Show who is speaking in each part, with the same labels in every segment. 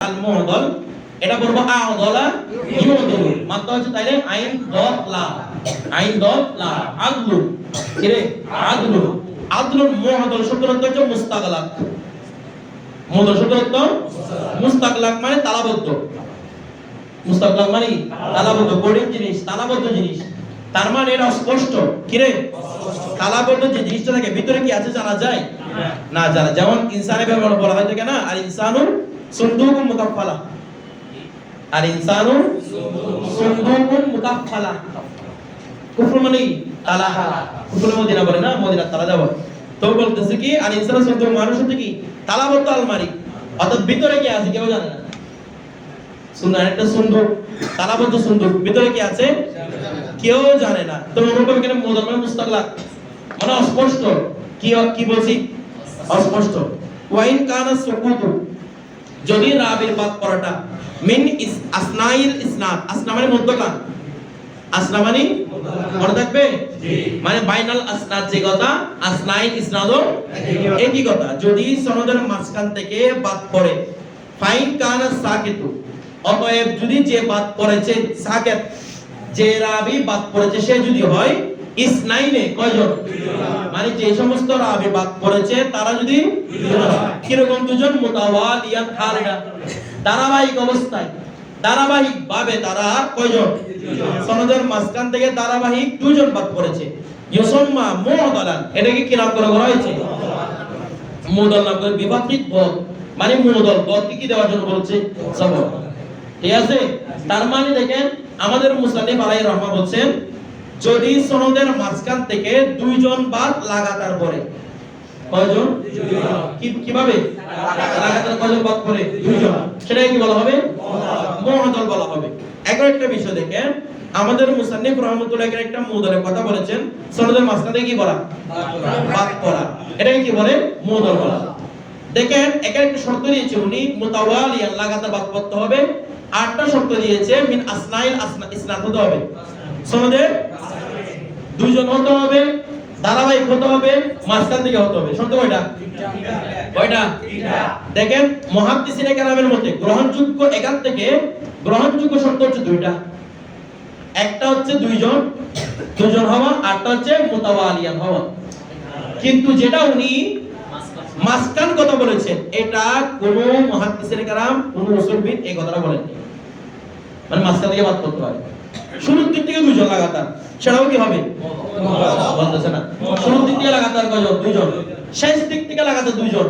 Speaker 1: আল মুদল, এটা বলবো আদলা ইউদুল, মাত্রা হচ্ছে তাইলে আইন দত লা, আইন দত লা, আদলু কি রে আদলু, আদলুল মুদল শব্দের অর্থ হচ্ছে মুস্তাগলাক, মুদল শব্দের অর্থ মুস্তাগলাক মানে তালাবদ্ধ, মুস্তাগলাক মানে তালাবদ্ধ, বোর্ডিং জিনিস, তালাবদ্ধ জিনিস। তার মানে এটা স্পষ্ট কি রে, তালাবদ্ধ যে জিনিসটা থাকে ভিতরে কি আছে জানা যায় না জানা। যেমন ইনসানের ব্যাপারে বলা হয় থাকে না, আর ইনসানু সুন্দুকুম মুকাফফালা, আর ইনসানু সুন্দুকুম মুকাফফালা, কুফর মানে তালা, কুফর মদিনা বলে না, মদিনা তালা দেওয়া। তো বলতেছে কি আর ইনসানু সুন্দুক, মানুষ হচ্ছে কি তালাবদ্ধ আলমারি, অর্থাৎ ভিতরে কি আছে কেউ জানে না। সুন্দর একটা সুন্দর তালাবদ্ধ সুন্দর, ভিতরে কি আছে কেউ জানে না। তো অনুভব এখানে মুদল মানে মুস্তাগলাক মানে অস্পষ্ট, কি বলছি অস্পষ্ট। ওয়াইন কানা সুকুতু, যদি রাবির বাদ করাটা মিন আসনাইল ইসনাদ, আসনা মানে মধ্যকান, আসনা মানে মনে থাকবে মানে বাইনাল আসনাদ যে কথা, আসনাইল ইসনাদও একই কথা। যদি সনদের মাঝখান থেকে বাদ পড়ে, ফাইন কানা সাকিতু, অতএব যদি যে বাদ পড়েছে সাকিত, যে রাবি বাদ পড়েছে সে যদি হয় ইসনাইনে কয়জন, মানে যে সমস্ত রাবি বাদ পড়েছে তারা যদি কিরকম দুজন, মুতাওয়ালিয়ান খালিদা, ধারাবাহিক অবস্থায়, ধারাবাহিক ভাবে তারা কয়জন, সনদের মাঝখান থেকে ধারাবাহিক দুজন বাদ পড়েছে। ইউসাম্মা মুদালান, এটাকে কি নাম করা হয়েছে মুদাল নাম করে, বিভাত্রিক পদ মানে মুদাল পদ কি দেওয়ার জন্য বলছে সবর, ঠিক আছে। তার মানে দেখেন আমাদের মুসান্নিফ আলাইহির রহমা বলছেন যদি সনদের মাঝখান থেকে দুইজন বাদ লাগাতার পড়ে, কয়জন, কিভাবে লাগাতার কয়জন বাদ পড়ে, দুইজন, সেটাকে কি বলা হবে মুদাল বলা হবে। এখন একটা বিষয় দেখেন আমাদের মুসান্নিফ রহমাতুল্লাহ এর একটা মুদালের কথা বলেছেন, সনদের মাঝখান থেকে কি বলা বাদ পড়া, এটাকে কি বলে মুদাল বলা। দেখেন এখানে একটা শর্ত দিয়েছে উনি, মুতাওয়ালিয়ান লাগাতার বাদ পড়তে হবে, আটটা শর্ত দিয়েছে, মিন আসনাইল ইসনাদ হতে হবে, সনদের দুইজন হতে হবে, ধারাবাহিক হতে হবে, মাঝখান থেকে হতে হবে। শর্ত কয়টা, কয়টা দেখেন মুহাদ্দিসিনে কেরামের মতে গ্রহণযোগ্য এখান থেকে গ্রহণযোগ্য শর্ত হচ্ছে দুইটা, একটা হচ্ছে দুইজন হওয়া, আরটা হচ্ছে মুতাওয়ালিয়ান হওয়া। কিন্তু যেটা উনি মাঝখান কথা বলেছেন এটা কোন মুহাদ্দিসিনে কেরাম, কোন উসুলবিদ এই কথাটা বলেননি, মানে মাঝখান থেকে বাদ করতে হয়। শুরুর দিক থেকে দুইজন লাগাতার, সেটাও কি হবে বলতেছে না, শুরুর দিক থেকে লাগাতার কয়জন, দুইজন, শেষ দিক থেকে লাগাতার দুইজন,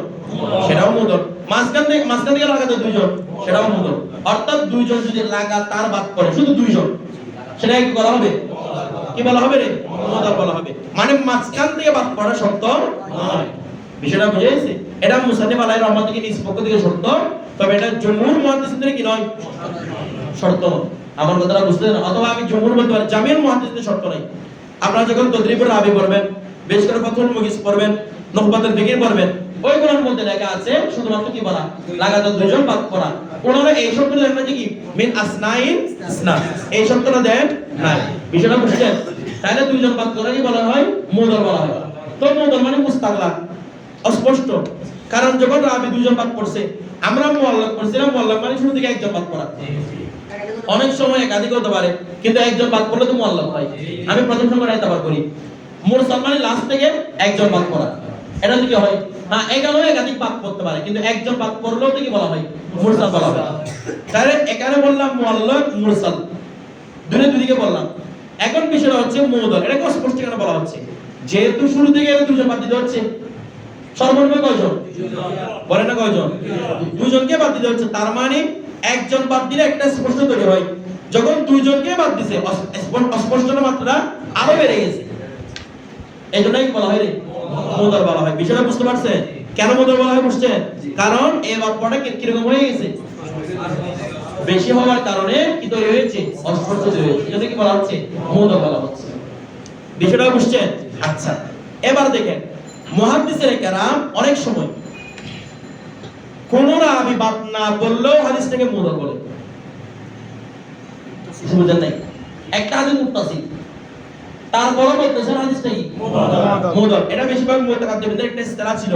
Speaker 1: সেটাও মুদল, মাঝখান থেকে লাগাতার দুইজন, সেটাও মুদল। অর্থাৎ দুইজন যদি লাগাতার বাদ করে শুধু দুইজন, সেটা কি বলা হবে, কি বলা হবে রে মুদল বলা হবে, মানে মাঝখান থেকে বাদ করা শর্ত নয়। বিষয়টা বুঝে গেছে? এটা মুসান্নিফ আলাইহির রহমাত থেকে নিজ পক্ষ থেকে শর্ত, তবে এটা জমহুর মুহাদ্দিসিনদের কি নয়, শর্ত। আমার কথাটা বুঝতে না, অথবা আমি জমহুর বলতে পারি, জামিউল মুহাদ্দিসিনদের শর্ত নাই। আপনারা যখন তদরিবুর রাবি পড়বেন, বেশ করে ফাতুল মুগিস পড়বেন, নুখবাতুল ফিকির পড়বেন, ওইগুলোর মধ্যে লেখা আছে শুধুমাত্র কি বলা লাগাতার দুইজন বাদ করা। ওনারা এই শর্ত দেন না যে কি মিন আসনাইন ইসনাদ, এই শর্তটা দেন নাই। বিষয়টা বুঝছেন? তাহলে দুইজন বাদ করাই বলা হয় মুদল বলা হয়। তো মুদল মানে মুস্তাগলাক, অস্পষ্ট। কারণ যখন রাবি দুইজন বাদ পড়ছে, আমরা মুআল্লাক পড়ছিলাম, মুআল্লাক মানে শুরু থেকে একজন বাদ পড়া, অনেক সময় একাধিক হতে পারে, কিন্তু একজন বাদ পড়লে তো মুআল্লাক হয়। আমি প্রথম সময় এতবার করি মুরসাল মানে লাস্ট থেকে একজন বাদ পড়া, এটা কি হয়, হ্যাঁ এখানেও একাধিক বাদ পড়তে পারে, কিন্তু একজন বাদ পড়লেও তো কি বলা হয় মুরসাল বলা হয়। তাহলে এখানে বললাম মুআল্লাক মুরসাল, দুদিকে বললাম। এখন বিষয়টা হচ্ছে মুদল, এটা স্পষ্ট কেন বলা হচ্ছে, যেহেতু শুরু থেকে দুজন বাদ দিতে হচ্ছে, সর্বনিম্ন কয়জন বলে না, কয়জন, দুজনকে বাদ দিতে হচ্ছে। তার মানে একজন বাদ দিলে একটা স্পষ্ট তৈরি হয়, যখন দুইজনকে বাদ দিছে অস্পষ্টতার মাত্রা আরো বেড়ে গেছে, এই জন্যই বলা হয় মুদল বলা হয়। বিষয়টা বুঝতে পারছেন কেন মুদল বলা হয়? বুঝছেন? কারণ এই বাক্যটা কিরকম হয়ে গেছে, বেশি হওয়ার কারণে কি তৈরি হয়েছে, অস্পষ্ট তৈরি হয়েছে, এজন্য কি বলা হচ্ছে মুদল বলা হচ্ছে। বিষয়টা বুঝছেন? আচ্ছা, এবার দেখেন মুহাদ্দিসিনে কেরাম অনেক সময় কোন রাবি বাদ না বললেও হাদিসটাকে মুদল বলে, বুঝেন নাই? একটা হাদিস মুত্তাসিল, তারপরও বলতেছেন হাদিসটা কি মুদল। এটা বেশিরভাগ মুতাকাদ্দিমদের একটা ইসতিলাহ ছিল,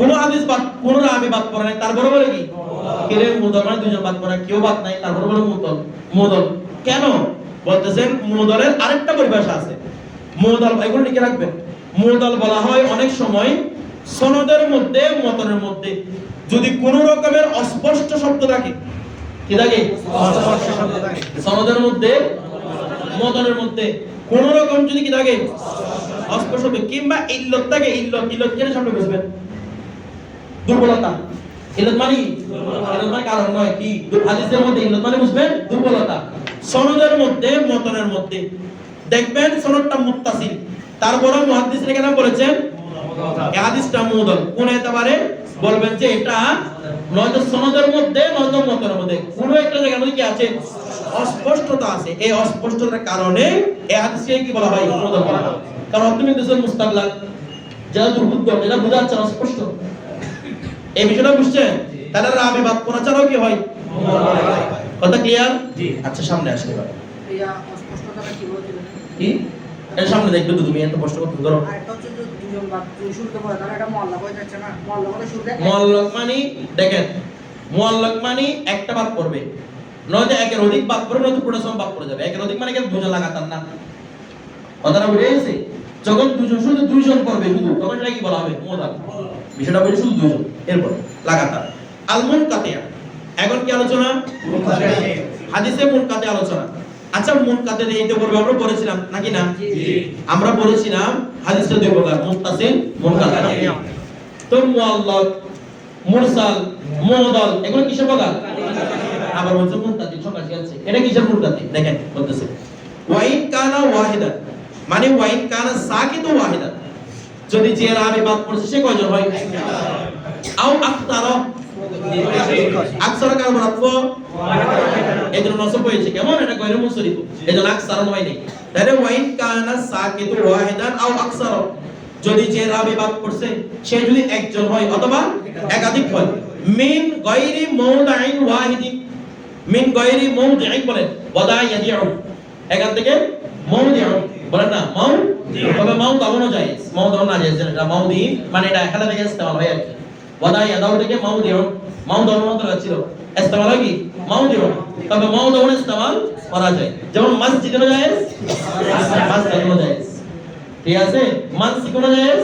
Speaker 1: কোন হাদিস বাদ, কোন রাবি বাদ পড়ে নাই, তারপরে বলে কি কেরে মুদল, মানে দুইজন বাদ পড়ে, কেউ বাদ নাই, তারপরে বলে মুদল। মুদল কেন বলতেছেন? মুদলের আরেকটা পরিভাষা আছে। মুদল, এগুলো লিখে রাখবেন। মুদল বলা হয় অনেক সময় সনদের মধ্যে, মতনের মধ্যে যদি কোন রকমের অস্পষ্ট শব্দ থাকে, কি থাকে? অস্পষ্ট শব্দ থাকে সনদের মধ্যে, মতনের মধ্যে কোন রকম যদি কি থাকে, অস্পষ্ট শব্দ, কিংবা ইল্লত থাকে। ইল্লত, ইল্লত কেন সামনে বুঝবেন? দুর্বলতা। ইল্লত মানে কি? ইল্লত মানে কারণ নয়, কি হাদিসের মধ্যে ইল্লত মানে বুঝবেন দুর্বলতা। সনদের মধ্যে, মতনের মধ্যে দেখবেন সনদটা মুত্তাসিল, তারপরে মুহাদ্দিসরা কেন বলেছেন এই হাদিসটা মুদল। কোন এতবারে বলবেন যে এটা নয়তো সনদের মধ্যে, নয়তো মতনের মধ্যে কোন একটা জায়গার মধ্যে কি আছে, অস্পষ্টতা আছে। এই অস্পষ্টতার কারণে এই হাদিসকে কি বলা হয়? মুদল বলা হয়। কারণ তুমি দুজন মুস্তাগলাক, যারা দুর্বুদ্ধ, যেটা বোঝা যাচ্ছে অস্পষ্ট, এই বিষয়টা বুঝছেন? তাহলে রাবি বাদ পড়া ছাড়াও কি হয়? কথা ক্লিয়ার? জি। আচ্ছা সামনে আসে এবার।
Speaker 2: এই অস্পষ্টতাটা কি বলতে পারেন?
Speaker 1: কি এর সামনে দেখবে তো, তুমি এত কষ্ট করতে ধরো।
Speaker 2: আর এটা হচ্ছে যে দুজন বাদ দুই শুরুতে পড়ে, তাহলে এটা মুআল্লাক হয়ে যাচ্ছে না? মুআল্লাক হলে শুরুতে
Speaker 1: মুআল্লাক মানে দেখেন, মুআল্লাক মানে একটা বাদ পড়বে, নয়তো একের অধিক বাদ পড়বে, নয়তো পুরো সম বাদ পড়ে যাবে। একের অধিক মানে কেন দুজন লাগাতার না, কথাটা বুঝে গেছে? যখন দুজন, শুধু দুইজন পড়বে শুধু, তখন এটা কি বলা হবে? মুআল্লাক। বিষয়টা বলি শুধু দুইজন, এরপর লাগাতার। আল মুনকাতিয়া, এখন কি আলোচনা? হাদিসে মুনকাতি আলোচনা। আচ্ছা মুনকাতি এইটা পড়বে, আমরা পড়েছিলাম নাকি না? জি। আমরা পড়েছিলাম হাদিসটা দুই প্রকার, মুত্তাসিল, মুনকাতি। তো মুআল্লাক, মুরসাল, মুদল এগুলো কিসের প্রকার? আবার বলছে মুনকাতি, সংখ্যা শিখাচ্ছে। এটা কিসের মুনকাতি? দেখেন বলতেছে ওয়াইন কানা ওয়াহিদা, মানে ওয়াইন কানা সাকিতু ওয়াহিদা, যদি যে রাবি বাদ পড়ছে সে কয়জন হয়? আও আকতারা, আকসার কার বরাদ্দ এজন্য নসব হয়েছে, কেমন? এটা গয়রু মুনসরিফ, এজন্য আকসার নয় নেই। তাহলে ওয়াইন কানা সাকিতু ওয়াহিদান আও আকসার, যদি যে রাবি বাদ পড়ছে সে যদি একজন হয় অথবা একাধিক হয়। মিন গায়রি মাওদাইন ওয়াহিদিন, মিন গায়রি মাওদাইন বলেন ওয়াদা ইয়াদিউ, এখান থেকে মাওদিউ বলেন না, মাউ, তবে মাউ দাওনো যায়, মাউ দাওনো না যায়, এটা মাউদি মানে এটা এখানে থেকে ইস্তেমাল হয় আর কি। ওয়াদা ইয়াদাউ থেকে মাউদিউ, মাউ দাওনো মন্ত্র ছিল, ইস্তেমাল হয় কি মাউদিউ, তবে মাউ দাওনো ইস্তেমাল করা যায়। যেমন মসজিদে যায়, মসজিদে যায়, ঠিক আছে? মানসি কোন যায়,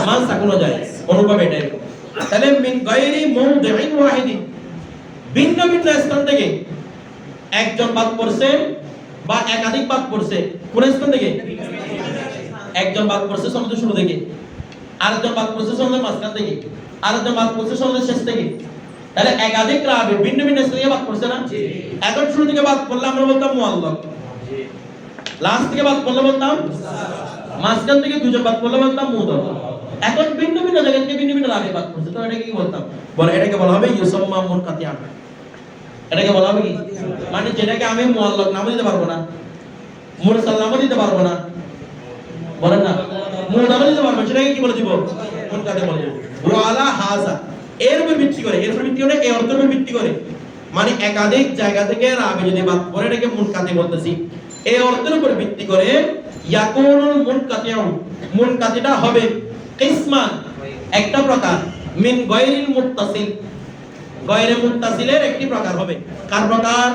Speaker 1: মানসা কোন যায়, অনুভব এটা এরকম। তাহলে মিন গায়রি মাওদিইন ওয়াহিদিন, ভিন্ন ভিন্ন স্থান থেকে একজন বাদ পড়ছে বা একাধিক বাদ পড়ছে, কোন স্থান থেকে? একজন বাদ পড়ছে সনদের শুরু থেকে, আরেকজন বাদ পড়ছে সনদের মাঝখান থেকে, আরেকজন বাদ পড়ছে সনদের শেষ থেকে। তাহলে একাধিক রাবি ভিন্ন ভিন্ন স্থান থেকে বাদ পড়ছে না? এখন শুরু থেকে বাদ পড়লে আমরা বলতাম মুআল্লাক, লাস্ট থেকে বাদ পড়লে বলতাম, মাঝখান থেকে দুজন বাদ পড়লে বলতাম মুদল। এখন ভিন্ন ভিন্ন জায়গা থেকে ভিন্ন ভিন্ন রাবি বাদ পড়ছে, তো এটাকে কি বলতাম? বলে এটাকে বলা হবে ইউসাম্মা মুনকাতিয়ান। এটাকে বলা হবে কি? মানে যেটাকে আমি মুআল্লাক নামও দিতে পারবো না, মুরসাল নামও দিতে পারবো না, বলেন না, মুদল দিতে পারবো, সেটাকে কি বলে দিব? মুনকাতি বলে দিব। ওয়ালা হাযা, এর উপর ভিত্তি করে, এর উপর ভিত্তি করে, এই অর্থের উপর ভিত্তি করে, মানে একাধিক জায়গা থেকে রাবি যদি বাদ পড়ে এটাকে মুনকাতি বলতেছি। এই অর্থের উপর ভিত্তি করে ইয়াকুনুল মুনকাতিউ, মুনকাতিটা হবে কিসমান, একটা প্রকার, মিন গায়রিল মুত্তাসিল, গায়রে মুত্তাসিলের একটি প্রকার হবে। কার প্রকার?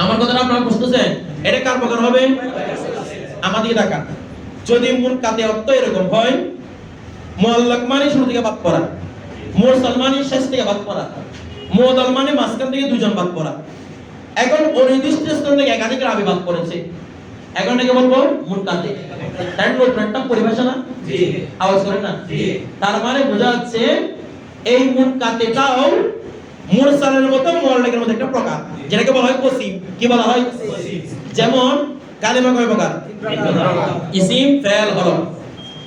Speaker 1: আমার কথাটা আপনারা বুঝতেছেন? এটা কার প্রকার হবে? আমাদের টাকা। যদি মুনকাতি অর্থ এরকম হয়, মুআল্লাক মানে শুরু থেকে বাদ পড়া, মুরসাল মানে শেষ থেকে বাদ পড়া, মুদল মানে মাঝখান থেকে দুজন বাদ পড়া। এখন অনির্দিষ্ট স্থান থেকে একাধিক রাবি বাদ পড়েছে, এখন এটাকে বলবো মুনকাতি। তাই একটা পরিভাষা না? জি। আওয়াজ করেন না? জি। তার মানে বোঝা যাচ্ছে এই মুনকাতিটাও মুরসালের মতো মুআল্লাকের মতো একটা প্রকার, যেটাকে বলা হয় কসিম। কি বলা হয়? কসিম। যেমন কালিমা কয় প্রকার? ইসিম, ফাইল, হরফ।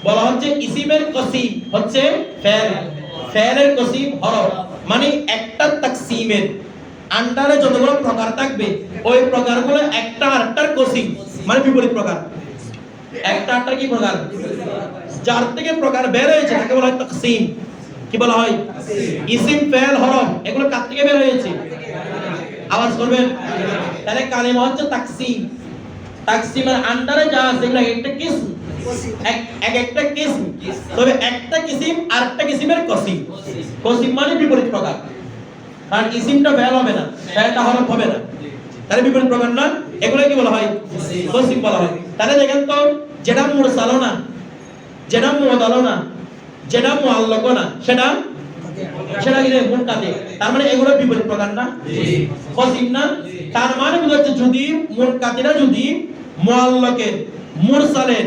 Speaker 1: বলা হচ্ছে ইসিমের কসিম হচ্ছে ফাইল, ফাইলের কসিম হরফ। মানে একটা তাকসিমের আন্ডারে যতগুলো প্রকার থাকবে ওই প্রকারগুলো একটা আরেকটার কসিম, মানে বিপরীত প্রকার। একটা আরেকটার কি প্রকার? যার থেকে প্রকার বের হয়েছে তাকে বলা হয় তাকসিম। কি বলা হয়? ইসিম, ফাইল, হরফ এগুলো কার থেকে বের হয়েছে? আওয়াজ করবেন। তাহলে কালিমা হচ্ছে তাকসিম, তাকসিমের আন্ডারে যা আছে এগুলো একটা কিসম, একটা কিসম, তবে একটা কিসিম আরেকটা কিসিমের কসিম। কসিম মানে বিপরীত প্রকার, কারণ ইসিমটা ফেল হবে না, ফেলটা হরফ হবে না, তাহলে বিপরীত প্রকার না, এগুলো কি বলা হয়? কসিম বলা হয়। তাহলে দেখেন তো, যেটা মুরসালও না, যেটা মুআদালও না, যেটা মুআল্লাকও না, সেটা কি রে? মুনকাতি। তার মানে এগুলো বিপরীত প্রকার না, কসিম না। তার মানে বোঝাচ্ছে যদি মুনকাতিরা যদি মুআল্লাকের, মুরসালের,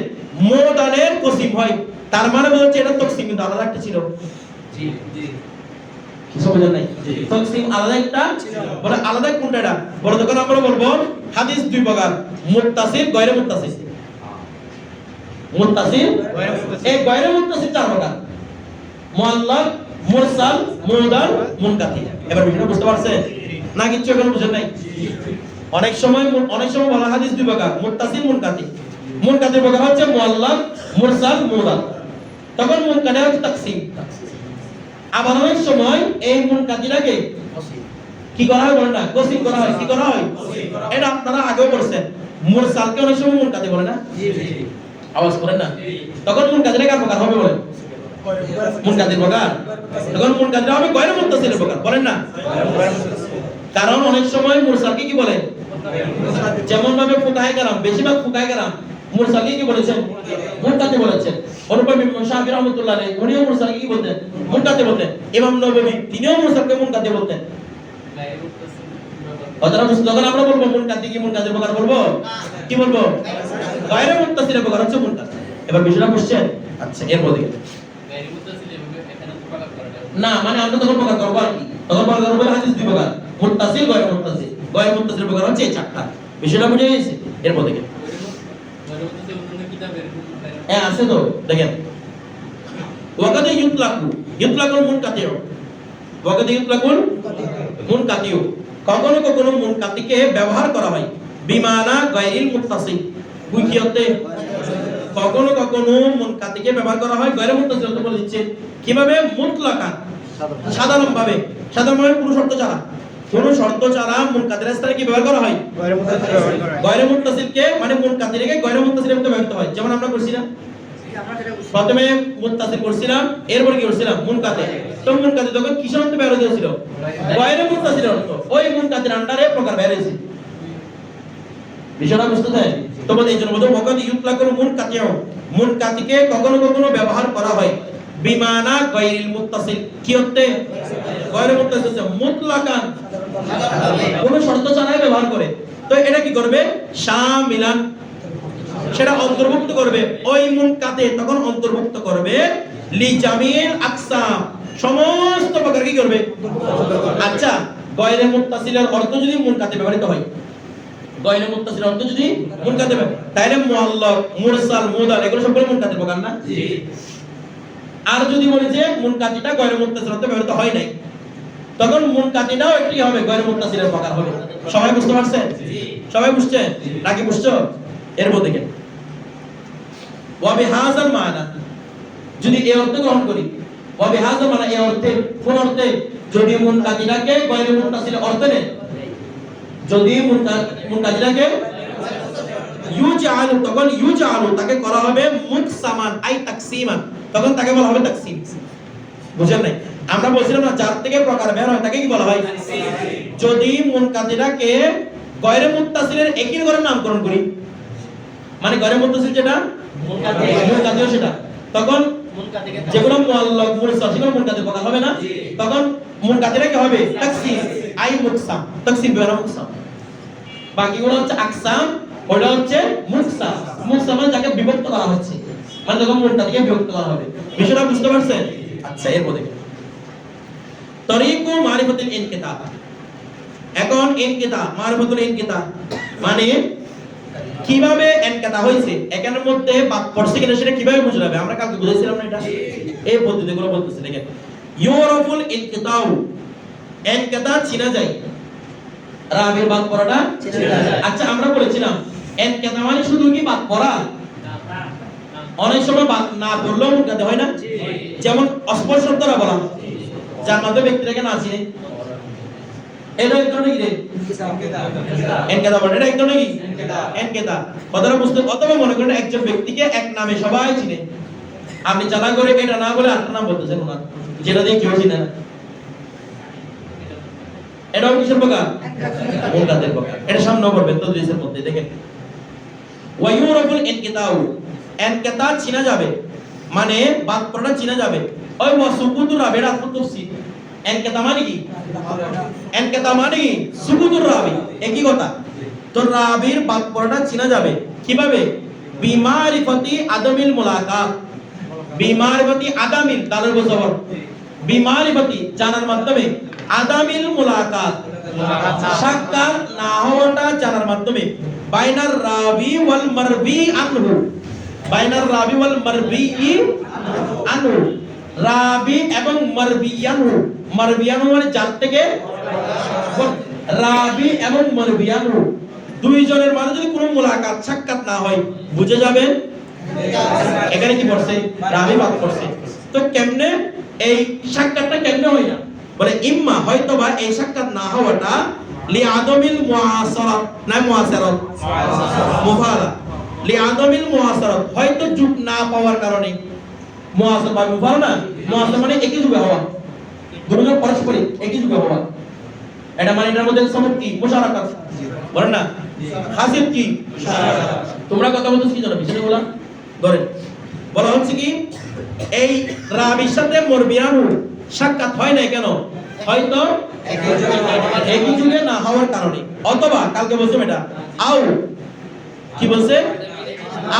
Speaker 1: মুআদালের কসিম হয়, তার মানে বোঝাচ্ছে এটা তকসিম কিন্তু আলাদা একটা ছিল। বুঝেন নাই? তকসিম আলাদা একটা বলে, আলাদা কোনটা? এটা বলে তখন আমরা বলবো হাদিস দুই প্রকার, মুত্তাসিল, গায়রে মুত্তাসিল। মুত্তাসিল, এই গায়রে মুত্তাসিল চার প্রকার: মুআল্লাক, মুরসাল, মুআদাল, মুনকাতি। এবার বিষয়টা বুঝতে পারছেন না? কিছু এখন বুঝেন নাই? অনেক সময় বলা হাদিস দুই প্রকার, মুত্তাসিল, মুনকাতি। মুনকাতির প্রকার হচ্ছে মুআল্লাক, মুরসাল, মুআদাল। তখন মুনকাতি হচ্ছে তাকসিম। আবার অনেক সময় এই মুনকাতিটাকে কি করা হয় বলেন না? কসিম করা হয়। কি করা হয়? এটা আপনারা আগেও পড়ছেন। মুরসালকে অনেক সময় মুনকাতি বলে না? আওয়াজ করেন না। তখন মুনকাতিটা কার প্রকার হবে বলেন? মুনকাতির প্রকার। তখন মুনকাতিটা হবে গায়রে মুত্তাসিলের প্রকার, বলেন না? কারণ অনেক সময় মুরসালকে কি বলে? যেমন ভাবে ফুকাহে কেরাম, বেশিরভাগ ফুকাহে কেরাম মুরসালকে কি বলেছেন? মুনকাতি বলেছেন। অনুপম ইমাম শাফি রাহমাতুল্লাহ আলাইহি উনিও মুরসালকে কি বলতেন? মুনকাতি বলতেন। ইমাম নববী তিনিও মুরসালকে মুনকাতি বলতেন। অতরা যখন আমরা বলবো মুনকাতি কি মুনকাতির প্রকার বলবো? কি বলবো? গায়রে মুত্তাসিলের প্রকার হচ্ছে মুনকাতি। এবার বিষয়টা বুঝছেন? আচ্ছা, এরপর দিকে
Speaker 3: গায়রে মুত্তাসিল এখানে তো প্রকার করা যাবে
Speaker 1: না, মানে আমরা তখন প্রকার করব আর কি। তখন প্রকার করব হাদিস দুই প্রকার, মুত্তাসিল, গায়রে মুত্তাসিল। গায়রে মুত্তাসিলের প্রকার হচ্ছে এই চারটা। বিষয়টা বুঝে গেছে? এরপর দিকে
Speaker 3: গায়রে মুত্তাসিল অন্য কিতাবে
Speaker 1: আছে তো, দেখেন। ওয়াকাদে ইউতলাকুল মুনকাতিউ, ওয়াকাদে ইউতলাকুল মুনকাতিউ। কখনো কখনো মুনকাতিকে ব্যবহার করা হয় বিমানা গায়রিল মুত্তাসিল, বুঝিয়তে। কখনো কখনো মুনকাতিকে ব্যবহার করা হয় গায়রে মুত্তাসিল তো বলে দিচ্ছে। কিভাবে? মুতলাকান, সাধারণভাবে কোনো শর্ত ছাড়া মুনকাতির স্থানে কি ব্যবহার করা হয়? গায়রে মুত্তাসিলকে মানে মুনকাতিকে গায়রে মুত্তাসিলের মধ্যে ব্যবহৃত হয়। যেমন আমরা করছিলাম প্রথমে মুত্তাসিল করছিলাম, এরপর কি করছিলাম? মুনকাতি। তো মুনকাতি তখন কিসের অর্থে ব্যবহৃত হয়েছিল? গায়রে মুত্তাসিলের অর্থ। ওই মুনকাতির আন্ডারে প্রকার বের হয়েছে। বিষয়টা বুঝতে চাই? তোমাদের এই জন্য বলতে ওয়াকাদ ইউতলাকুল মুনকাতিউ, মুনকাতিকে কখনো কখনো ব্যবহার করা হয় বিমানা গায়রিল মুত্তাসিল, কি অর্থে? গায়রে মুত্তাসিল মুতলাকান, কোনো শর্ত ছাড়াই ব্যবহার করে। তো এটা কি করবে? শামিলান, সেটা অন্তর্ভুক্ত করবে ওই মুনকাতে, তখন অন্তর্ভুক্ত করবে লি জামিল আকসাম, সমস্ত প্রকার কি করবে? আচ্ছা, গায়রে মুত্তাসিলের অর্থ যদি মুনকাতে ব্যবহৃত হয়, গায়রে মুত্তাসিলের অর্থ যদি মুনকাতে ব্যবহৃত, তাহলে মুআল্লাক, মুরসাল, মুআদাল এগুলো সবগুলো মুনকাতের প্রকার না? জি। আর যদি বলি যে মুনকাতিটা গায়রে মুত্তাসিলের অর্থে ব্যবহৃত হয় নাই, তখন মুনকাতিটাও একটি হবে, গায়রে মুত্তাসিলের প্রকার হবে। সবাই বুঝতে পারছেন? জি। সবাই বুঝছেন নাকি বুঝছো? এরপর দেখেন ওয়া বিহাযাল মানা, যদি এই অর্থ গ্রহণ করি, ওয়া বিহাযাল মানা এই অর্থে, কোন অর্থে? যদি মুনকাতিটাকে গায়রে মুত্তাসিলের অর্থে নেয়, যদি মুনকাতিটাকে ইউজালু, তখন ইউজালু তাকে করা হবে মুকসামান আই তাকসিমান, তখন তাকে বলা হবে তাকসিম। বুঝেন নাই? আমরা বলছিলাম না যার থেকে প্রকার বের হয় তাকে কি বলা হয়? যদি মুনকাতিটাকে গায়রে মুত্তাসিলের একই করে নামকরণ করি, মানে গায়রে মুত্তাসিল যেটা মুনকাতিও সেটা, তখন যেগুলো মুআল্লাক, মুরসাল সেগুলো মুনকাতির প্রকার হবে না? তখন মুনকাতিরা কি হবে? তাকসিম আই মুকসাম, তাকসিম বের মুকসাম। বাকিগুলো হচ্ছে আকসাম, ওটা হচ্ছে মুকসাম। মুকসাম মানে যাকে বিভক্ত করা হচ্ছে, মানে যখন মুনকাতিকে বিভক্ত করা হবে। বিষয়টা বুঝতে পারছেন? আচ্ছা, এরপর দেখুন তরিকু মারিফাতুল ইনকিতাব। এখন ইনকিতাব, মারিফাতুল ইনকিতাব মানে কিভাবে ইনকিতাব হইছে, এখানের মধ্যে বাদ পড়ছে কিনা সেটা কিভাবে বুঝা যাবে? আমরা কালকে বুঝাইছিলাম না এটা? এই পদ্ধতিগুলো বলতেছে, দেখেন। ইউরাফুল ইনকিতাব, ইনকিতাব চিনা যায়, রাবির বাদ পড়াটা চিনা যায়। আচ্ছা, আমরা বলেছিলাম ইনকিতাব মানে শুধু কি বাদ পড়া? অনেক সময় বাদ না পড়লেও মুনকাতি হয় না? যেমন অস্পষ্ট শব্দরা বলা, যার মাধ্যমে ব্যক্তিটাকে না চিনে, এটা এক ধরনের কি রে এনকেতা বলে, এটা এক ধরনের কি এনকেতা। কথাটা বুঝতে, অথবা মনে করেন একজন ব্যক্তিকে এক নামে সবাই চিনে, আপনি চালা করে এটা না বলে আরেকটা নাম বলতেছেন ওনার, যেটা দিয়ে কেউ চিনে না, এটাও কিসের প্রকার? মুনকাতের প্রকার। এটা সামনে করবেন তদরিসের মধ্যে দেখেন, ওয়ায়ুরাফুল ইনকিতাউ, ইনকিতা চিনা যাবে মানে বাদ পড়া চিনা যাবে। ওই ওয়াসুকুতুর রাবির আতফুসি, ইনকিতা মানে কি? ইনকিতা মানে কি? সুকুতুর রাবি, একই কথা। তো রাবির বাদ পড়াটা চিনা যাবে কিভাবে? বিমারিফাতি আদামিল মুলাকাত, বিমারিফাতি আদামিল তালের বসবর, বিমারিফাতি জানার মাধ্যমে, আদামিল মুলাকাত সাক্ষাৎ না হওয়াটা জানার মাধ্যমে, বাইনার রাবি ওয়াল মারবি আনহু, বাইনার রাবি ওয়াল মারবি আনহু, রাবি এবং মারবিয়ানহু, মারবিয়ানহু মানে যার থেকে, রাবি এবং মারবিয়ানহু দুইজনের মাঝে যদি কোনো মুলাকাত সাক্ষাৎ না হয় বুঝে যাবেন এখানে কি পড়ছে? রাবি বাদ পড়ছে। তো কেমনে এই সাক্ষাৎটা কেমনে হয় না? বলে ইম্মা হয়তোবা এই সাক্ষাৎ না হওয়াটা লি আদমিল মুআসারাত, না মুআসারাত, মুফালা, লি আদমিল মুআসারাত, হয়তো যুগ না পাওয়ার কারণে। মুআসার বা মুফালা না, মুআসার মানে একই যুগে হওয়া, দুজন পারস্পরিক একই যুগে হওয়া। এটা মানে এটার মধ্যে সবক কি? মুশারাকাত, বলেন না হাসিব কি? তোমরা কথা বলছো কি জানো বিষয় বলা ধরেন, বলা হচ্ছে কি এই রাবির সাথে মুরবিয়ানু সাক্ষাৎ হয় না কেন? হয়তো একই যুগে না হওয়ার কারণে, অথবা কালকে বলছিলাম এটা আও কি বলছে?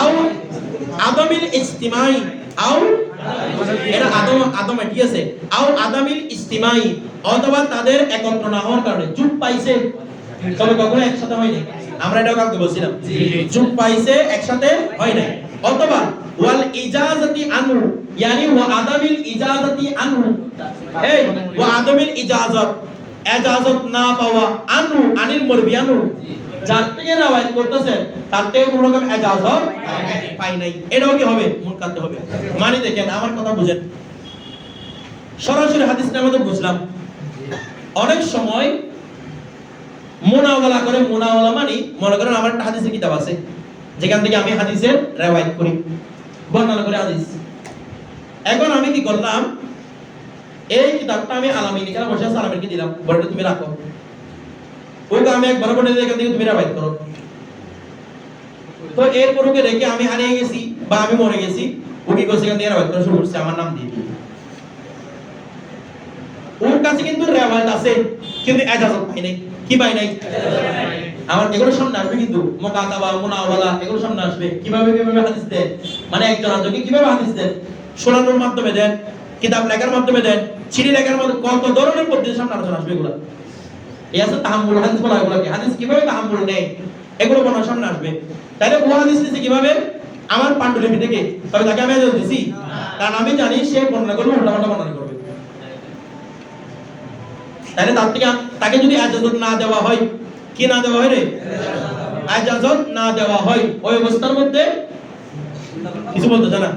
Speaker 1: আও আদামিল ইস্তিমাই, আও এটা আদম ঠিক আছে, আও আদামিল ইস্তিমাই, অথবা তাদের একত্র না হওয়ার কারণে। যুগ পাইছে তবে কখনো একসাথে হয়নি, আমরা এটাও কালকে বলছিলাম, যুগ পাইছে একসাথে হয় নাই। অথবা ওয়াল ইজাজাতি আনহু, ইয়ানি ওয়া আদামিল ইজাজাতি আনহু, এই ওয়া আদামিল ইজাজাত, ইজাজত না পাওয়া, আনহু আনিল মুরবিয়ানহু, যার থেকে রওয়ায়াত করতেছেন তার থেকে কোনো রকম ইজাজত পাই নাই, এটাও কি হবে? মুনকাতে হবে। মানে দেখেন আমার কথা বুঝেন, সরাসরি হাদিসটা আমরা বুঝলাম। অনেক সময় মুনাওয়ালা করে, মুনাওয়ালা মানে মনে করেন আমার একটা হাদিসের কিতাব আছে যেখান থেকে আমি হাদিসের রিওয়ায়াত করি, বর্ণনা করে হাদিস। এখন আমি কি করলাম, এই কিতাবটা আমি আলামিন এখানে বসে আছে, আলামিনকে দিলাম, বলে তুমি রাখো, ওকে আমি একবার বলে দিই এখান থেকে তুমি রিওয়ায়াত করো। তো এরপর ওকে রেখে আমি হারিয়ে গেছি বা আমি মরে গেছি, ও কি করছে? এখান থেকে রিওয়ায়াত করা শুরু করছে আমার নাম দিয়ে। ওর কাছে কিন্তু রিওয়ায়াত আছে কিন্তু ইজাজত পাই নাই। কি পাই নাই? আমার এগুলো সামনে আসবে কিন্তু মুকাতাবা, মুনাওয়ালা এগুলো সামনে আসবে। কিভাবে কিভাবে হাদিস দেন, মানে একজন আরেকজনকে কিভাবে হাদিস দেন, শোনানোর মাধ্যমে দেন, কিতাব লেখার মাধ্যমে দেন, চিঠি লেখার মাধ্যমে, কত ধরনের পদ্ধতি সামনে আলোচনা আসবে। এগুলো এই আছে তাহাম্মুল হাদিস বলা, এগুলোকে হাদিস কিভাবে তাহাম্মুল নেয় এগুলো বলার সামনে আসবে। তাহলে ও হাদিস নিছে কিভাবে? আমার পাণ্ডুলিপি থেকে। তবে তাকে আমি ইজাজত দিছি, কারণ আমি জানি সে বর্ণনা করবে, উল্টাপাল্টা বর্ণনা করবে। তাহলে তার থেকে তাকে যদি ইজাজত না দেওয়া হয়, কি না দেওয়া হয় রে? ইজাজত না দেওয়া হয়, ওই অবস্থার মধ্যে কিছু বলতে না,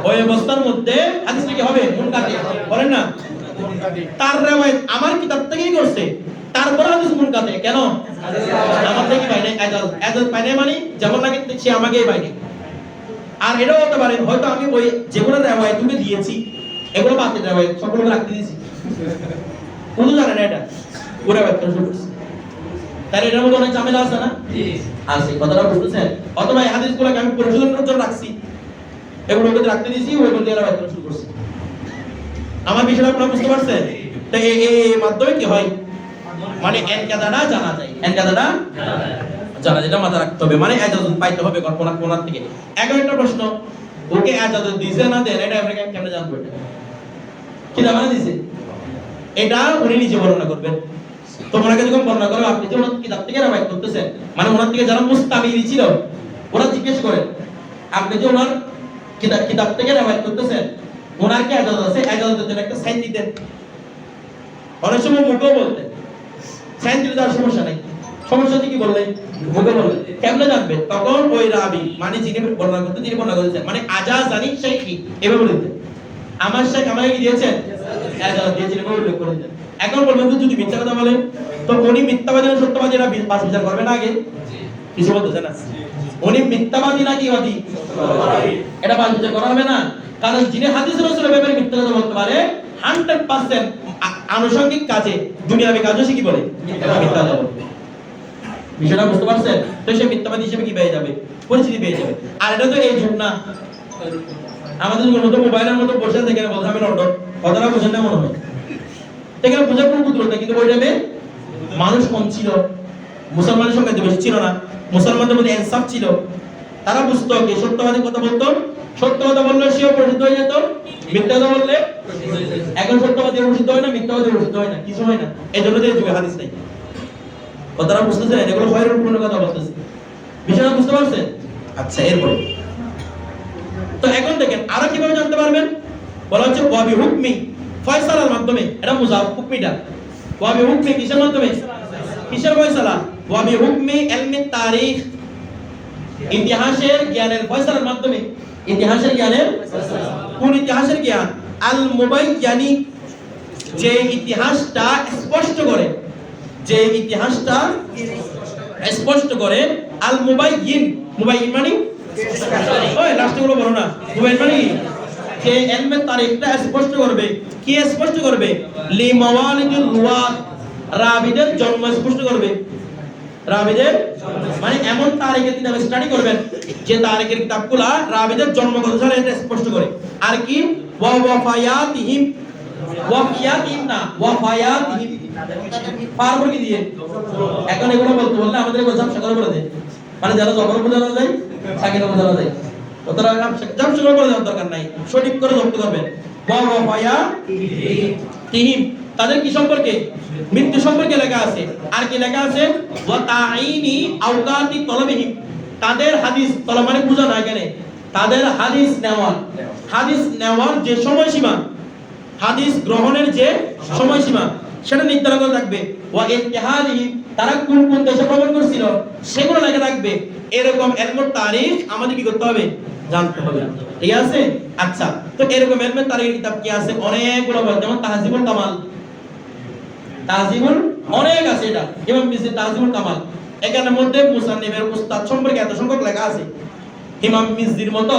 Speaker 1: ওই অবস্থার মধ্যে হাদিসটা কি হবে? মুনকাতি, বলেন না। তার রিওয়ায়াত আমার কিতাব থেকেই করছে, তারপর হাদিস মুনকাতি কেন? আমার থেকে পাই নাই ইজাজত, ইজাজত পাই নাই মানে যেমন লাগে সে আমাকেই পাই নাই। আর এটাও হতে পারে হয়তো আমি ওই যেগুলো রিওয়ায়াত তুমি দিয়েছি এগুলো বাতিল রিওয়ায়াত সবগুলো রাখতে দিয়েছি, কোনো জানে না এটা, ওরা ব্যাখ্যা শুরু করছে। তার এটার মধ্যে অনেক ঝামেলা আছে না? আছে, কথাটা বুঝতেছেন? অথবা এই হাদিসগুলোকে আমি পরিশোধনের জন্য রাখছি, এগুলোকে রাখতে দিয়েছি, ওইগুলো দিয়ে ব্যাখ্যা শুরু করছি। আমার বিষয়টা আপনারা বুঝতে পারছেন? তো এই মাধ্যমে কি হয়, মানে এনকাদাটা জানা যায়, এনকাদাটা জানা, যেটা মাথা রাখতে হবে, মানে ইজাজত পাইতে হবে কোনার থেকে। এখন একটা প্রশ্ন, ওকে ইজাজত দিছে না দেন, এটা আমরা কেমনে জানবো? এটা কি জানা দিছে? এটা উনি নিজে বর্ণনা করবেন। তোমরাকে যখন বর্ণনা করো, আপনি যে ওনার কিতাব থেকে রিওয়ায়াত করতেছেন, মানে ওনার থেকে যারা মুস্তামিলি ছিল ওরা জিজ্ঞেস করেন, আপনি যে ওনার কিতাব থেকে রিওয়ায়াত করতেছেন, ওনার কি ইজাজত আছে? ইজাজতের জন্য একটা সাইন দিতেন। অনেক সময় মুখেও বলতেন, সাইন দিলে তার সমস্যা নাই। সমস্যা কি বললেন? মুখে বললেন। কেমনে জানবে? তখন ওই রাবি মানে যিনি বর্ণনা করতেন, তিনি বর্ণনা করেছেন, মানে আজাজানি শাইখি এভাবে বলতেন, আমার শেখ আমাকে কি দিয়েছেন? ইজাজত দিয়েছিলেন, উল্লেখ করেছেন। এখন বলবেন যে যদি মিথ্যা কথা বলে তো উনি মিথ্যাবাদী না সত্যবাদী এরা পাঁচ বিচার করবে না আগে কিছু বলতেছে না উনি মিথ্যাবাদী না কি বাদী এটা পাঁচ বিচার করা হবে না কারণ যিনি হাদিস রাসূলের ব্যাপারে মিথ্যা কথা বলতে পারে 100% আনুষঙ্গিক কাজে দুনিয়াবি কাজও সে কি বলে মিথ্যা কথা বলে বিষয়টা বুঝতে পারছেন তো সে মিথ্যাবাদী হিসেবে কি পেয়ে যাবে পরিচিতি পেয়ে যাবে আর এটা তো এই যুগ না আমাদের যুগের মতো মোবাইলের মতো বসে থেকে বলতে আমি লন্ডন কথাটা বুঝেন না মনে হয় এখানে বোঝার কোনো কুতুর নেই কিন্তু ওই টাইমে মানুষ কম ছিল মুসলমানের সংখ্যা তো বেশি ছিল না মুসলমানদের মধ্যে ইনসাফ ছিল তারা বুঝতো কি সত্যবাদী কথা বলতো সত্য কথা বললে সেও প্রসিদ্ধ হয়ে যেত মিথ্যা কথা বললে এখন সত্যবাদী প্রসিদ্ধ হয় না মিথ্যাবাদী প্রসিদ্ধ হয় না কিছু হয় না এই জন্য এই যুগে হাদিস নাই কথাটা বুঝতেছেন এগুলো খয়রুল পূর্ণ কথা বলতেছে বিষয়টা বুঝতে পারছেন আচ্ছা এরপরে তো এখন দেখেন আরো কিভাবে জানতে পারবেন বলা হচ্ছে ওয়াবি হুকমি ফয়সালার মাধ্যমে এটা মুজাফ হুকমিটা ওয়াবি হুকমি কিসের মাধ্যমে কিসের ফয়সালা ওয়াবি হুকমি ইলমি তারিখ ইতিহাসের জ্ঞানের ফয়সালার মাধ্যমে ইতিহাসের জ্ঞানের কোন ইতিহাসের জ্ঞান আল মুবাইয়ানি যে ইতিহাসটা স্পষ্ট করে যে ইতিহাসটা স্পষ্ট করে আল মুবাইয়িন মুবাইয়িন মানে ওই লাস্টে গুলো বলো না মুবাইয়িন মানে যে ইলমে তারিখটা স্পষ্ট করবে কি স্পষ্ট করবে লি মাওয়ালিদুর রুয়াত রাবিদের জন্ম স্পষ্ট করবে রাবিদের মানে এমন তারিখের কিতাব স্টাডি করবেন যে তারিখের কিতাবগুলো রাবিদের জন্ম কত সালে এটা স্পষ্ট করে আর কি ওয়া ওয়াফায়াতিহিম ওয়াফিয়াতিহিম না ওয়াফায়াতিহিম পারবো কি দিয়ে এখন এগুলো বলতে বললে আমাদের এগুলো সব সকালে বলে দেয় মানে যারা জবর বোঝানো যায় সাকিনা বোঝানো যায় ওতরা সব সকালে বলে দেওয়ার দরকার নাই সঠিক করে ধরতে পারবেন ওয়া ওয়াফায়াতিহিম তাদের কি সম্পর্কে মৃত্যু সম্পর্কে লেখা আছে আর কি লেখা আছে ওয়া তাঈনি আওকাতি তলবিহিম তাদের হাদিস তলব মানে বুঝা না এখানে তাদের হাদিস নেওয়ার যে সময়সীমা হাদিস গ্রহণের যে সময়সীমা সেটা নির্ধারণ করে থাকবে ওয়া ইতিহাদিহি তারা কোন কোন দেশে ভ্রমণ করেছিল সেগুলো লেখা থাকবে এরকম ইলমুত তারিখ আমাদের কি করতে হবে জানতে হবে ঠিক আছে আচ্ছা তো এরকম ইলমুত তারিখের কিতাব কি আছে অনেকগুলো যেমন তাহজিবুল কামাল তাহজিবুল অনেক আছে এটা ইমাম মিসরি তাহজিবুল কামাল এখানের মধ্যে মুসান্নিফের উস্তাদ সম্পর্কে এত সংখ্যক লেখা আছে ইমাম মিসরির মতো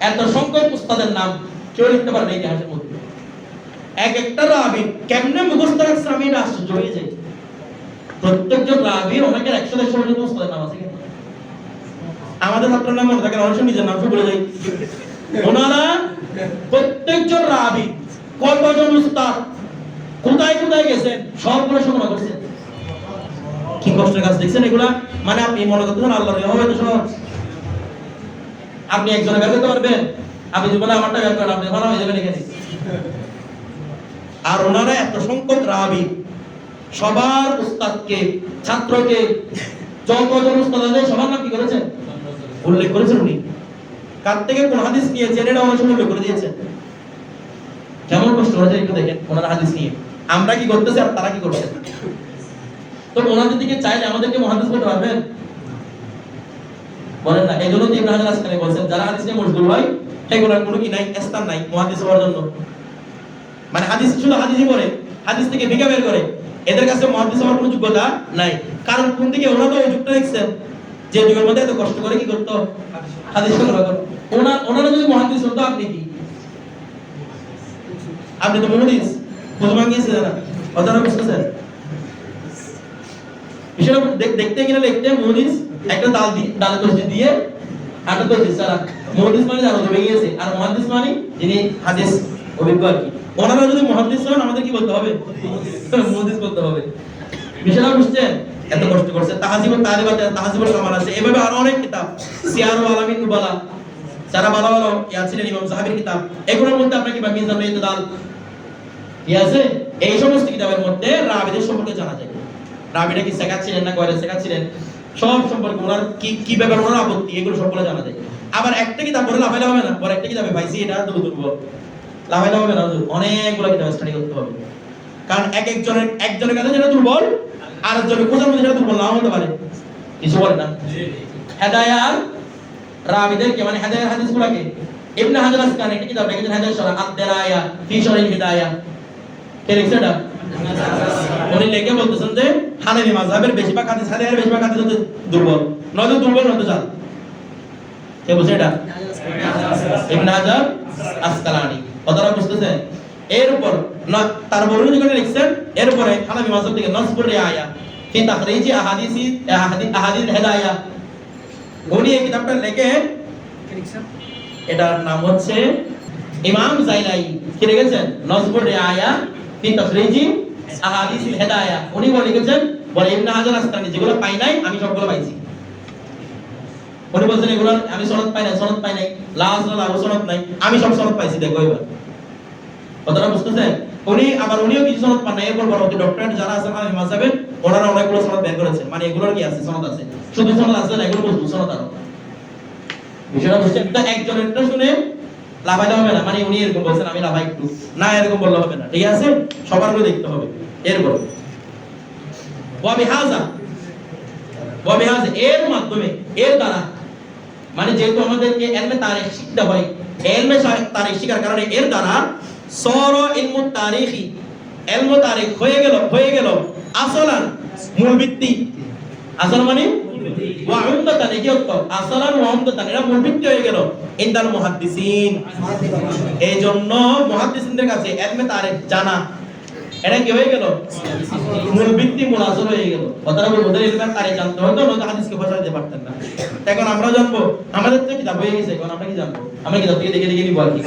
Speaker 1: এত সংখ্যক উস্তাদের নাম কেউ লিখতে পারে না ইতিহাসের মধ্যে এক একটা রাবি কেমনে মুখস্থ রাখছে আমি এটা আশ্চর্য হয়ে যাই প্রত্যেকজন রাবি অনেকের 100 150 পর্যন্ত উস্তাদের নাম আছে আমাদের ছাত্রের নাম মনে থাকে অনেক সময় নিজের নাম ভুলে যাই ওনারা প্রত্যেকজন রাবি কতজন উস্তাদ কোথায় কোথায় গেছেন সবগুলো সংগ্রহ করছেন কি কষ্টের কাজ দেখছেন এগুলা মানে আপনি মনে করতেছেন আল্লাহর রহমতে তো সহজ আপনি একজনে বের করতে পারবেন আপনি যদি বলেন আমারটা বের করেন আপনি ভালো হয়ে যাবেন এখানে আর ওনারা এত সংখ্যক রাবি সবার উস্তাদকে ছাত্রকে যতজন উস্তাদ আছে সবার নাম কি করেছেন উল্লেখ করেছেন উনি কার থেকে কোন হাদিস নিয়েছেন এটা অনেক সময় উল্লেখ করে দিয়েছেন কেমন কষ্ট হয়েছে একটু দেখেন ওনারা হাদিস নিয়ে আমরা কি করতেছি আর তারা কি করছে তো ওনাদের দিকে চাইলে আমাদেরকে মুহাদ্দিস বলতে পারবেন বলেন না এইজন্য তো ইবনে হাজার আসকানি বলেন যারা হাদিস নিয়ে মশগুল হয় সেগুলোর কোনো কি নাই স্থান নাই মুহাদ্দিস হওয়ার জন্য মানে হাদিস শুধু হাদিসই পড়ে হাদিস থেকে ভিগা বের করে এদের কাছে মুহাদ্দিস হওয়ার কোনো যোগ্যতা নাই কারণ কোন দিকে ওনারা তো ওই যুগটা দেখছেন যে যুগের মধ্যে এত কষ্ট করে কি করতে হাদিস সংগ্রহ করতে ওনারা যদি মুহাদ্দিস হতো আপনি কি আপনি তো মুহাদ্দিস বুঝমান গিয়েছে না কথাটা বুঝতেছেন বিষয়টা দেখতে গেলে লিখতে মুহাদ্দিস একটা ডালে তসবিহ দিয়ে আটা তসবিহ ছাড়া মুহাদ্দিস মানে জানো ভেঙে গিয়েছে আর মুহাদ্দিস মানে যিনি হাদিস অভিজ্ঞ আর কি ওনারা যদি মুহাদ্দিস হন আমাদের কি বলতে হবে মুহাদ্দিস বলতে হবে বিষয়টা বুঝছেন এত কষ্ট করছে তাহজিবুল তারিবাত তাহজিবুল কামাল আছে এভাবে আরো অনেক কিতাব সিয়ারুল আলামিন নুবালা যারা ভালো ভালো ছিলেন ইমাম সাহাবীর কিতাব এগুলোর মধ্যে আপনাকে বা মিজানুল ইতিদাল কি আছে এই সমস্ত কিতাবের মধ্যে রাবিদের সম্পর্কে জানা যায় রাবিরা কি শেখাচ্ছিলেন না গয়রে শেখাচ্ছিলেন সব সম্পর্কে ওনার কি ব্যাপার ওনার আপত্তি এগুলো সবগুলো জানা যায় আবার একটা কিতাব পড়ে লাফাইলে হবে না পরে একটা কিতাবে পাইছি এটা দুর্বল লাফাইলে হবে না অনেকগুলো কিতাব স্টাডি করতে হবে কারণ একজনের কাছে যেটা দুর্বল আর একজনের খোঁজার মধ্যে যেটা দুর্বল নাও হতে পারে কিছু বলে না হেদায়াত রাবিদেরকে মানে হেদায়াত হাদিসগুলোকে ইবনে হাজার আসকানি একটা কিতাব লিখেছেন হেদায়াত শরহ আদ-দিরায়া ফি শরহিল হিদায়াহ কে লিখছে এটা? উনি লিখে বলতেছেন যে হানাফি মাযহাবের বেশিরভাগ হাদিস হাদিসের বেশিরভাগ হাদিস হচ্ছে দুর্বল, নয়তো দুর্বল নয়তো জাল। কে বলছে এটা? ইবনে হাজার আসকালানি। কথাটা বুঝতেছেন? এরপর তারপর উনি যখন লিখছেন এরপরে হানাফি মাযহাব থেকে নাসবুর রিআয়া ফি তাখরিজি আহাদিস হিদায়াহ, উনি এই কিতাবটা লিখে এটার নাম হচ্ছে ইমাম জাইলাই কি লিখেছেন? নাসবুর রিআয়া ফি তাখরিজি আহাদিস হিদায়াহ। উনি বলে লিখেছেন বলে ইবনে হাজার আসকালানি যেগুলো পাই নাই আমি সবগুলো পাইছি। উনি বলছেন এগুলো আমি সনদ পাই নাই লাজ না লাভ সনদ নাই, আমি সব সনদ পাইছি। দেখো এবার কথাটা বুঝতেছেন? উনিও কিছু সনদ পান নাই। এরপর পরবর্তী ডক্টরেট যারা আছেন হানাফি মাযহাবের ওনারা অনেকগুলো সনদ বের করেছেন, মানে এগুলোর কি আছে? সনদ আছে। শুধু সনদ আছে না, এগুলো বুঝবো সনদ আরো। বিষয়টা বুঝছেন? তো একজনেরটা শুনে লাভাইতে হবে না, মানে উনি এরকম বলছেন আমি লাভাই একটু না, এরকম বললে হবে না। ঠিক আছে, সবার করে দেখতে হবে। এরপর ওয়া বিহাযা এর মাধ্যমে এর দ্বারা, মানে যেহেতু আমাদেরকে ইলমে তারিখ শিখতে হয়, ইলমে তারিখ শেখার কারণে এর দ্বারা সরা ইলমু তারিখি ইলমু তারিখ হয়ে গেল আসলান মূল ভিত্তি। আসল মানে ওয়া উমদাতান, কি অর্থ? আসলান ওয়া উমদাতান, এটা মূল ভিত্তি হয়ে গেল ইনদাল মুহাদ্দিসিন। এইজন্য মুহাদ্দিসিনদের কাছে ইলমে তারিখ জানা এটা কি হয়ে গেল? মূল ভিত্তি, মূল আসল হয়ে গেল। কথাটা বলবো ইলমে তারিখ জানতে হতো, নয়তো হাদিসকে ফসল দিতে পারতেন না। এখন আমরা জানবো, আমাদের তো কিতাব হয়ে গেছে, এখন আমরা কি জানবো? আমরা কিতাব থেকে দেখে নিব আর কি।